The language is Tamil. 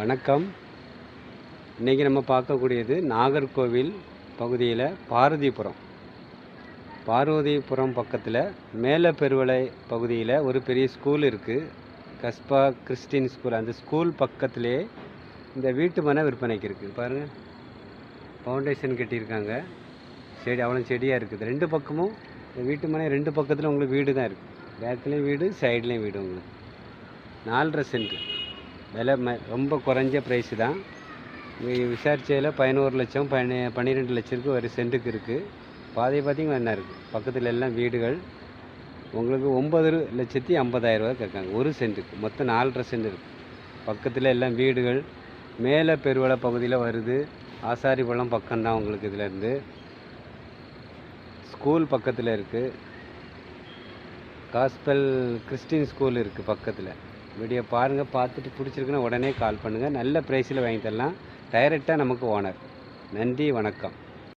வணக்கம். இன்றைக்கி நம்ம பார்க்கக்கூடியது நாகர்கோவில் பகுதியில் பார்வதிபுரம் பக்கத்தில் மேலப்பெருவளை பகுதியில் ஒரு பெரிய ஸ்கூல் இருக்குது. Kasba Christian school. அந்த ஸ்கூல் பக்கத்திலே இந்த வீட்டு மனை விற்பனைக்கு இருக்குது. பாருங்கள், ஃபவுண்டேஷன் கட்டியிருக்காங்க. அவ்வளோ செடியாக இருக்குது. ரெண்டு பக்கமும் இந்த வீட்டு மனை ரெண்டு பக்கத்தில் உங்களுக்கு வீடு தான் இருக்குது. பேக்லேயும் வீடு, சைட்லேயும் வீடு. உங்களுக்கு 4.5 சென்ட். விலை ரொம்ப குறைஞ்ச ப்ரைஸு தான். விசாரிச்சதில் 11 லட்சம் 12 லட்சத்துக்கு ஒரு சென்ட்டுக்கு இருக்குது. பாதை பார்த்திங்கன்னா என்ன இருக்குது. பக்கத்தில் எல்லாம் வீடுகள். உங்களுக்கு 9,50,000 கேட்காங்க ஒரு சென்ட்டுக்கு. மொத்தம் 4.5 சென்ட் இருக்குது. பக்கத்தில் எல்லாம் வீடுகள். மேலே பெருவளை பகுதியில் வருது. ஆசாரிபள்ளம் பக்கம்தான் உங்களுக்கு. இதிலேருந்து ஸ்கூல் பக்கத்தில் இருக்குது. காஸ்பல் கிறிஸ்டின் ஸ்கூல் இருக்குது பக்கத்தில். வீடியோ பாருங்கள். பார்த்துட்டு பிடிச்சிருக்குன்னா உடனே கால் பண்ணுங்கள். நல்ல ப்ரைஸில் வாங்கி தரலாம். டைரெக்டாக நமக்கு ஓனர். நன்றி, வணக்கம்.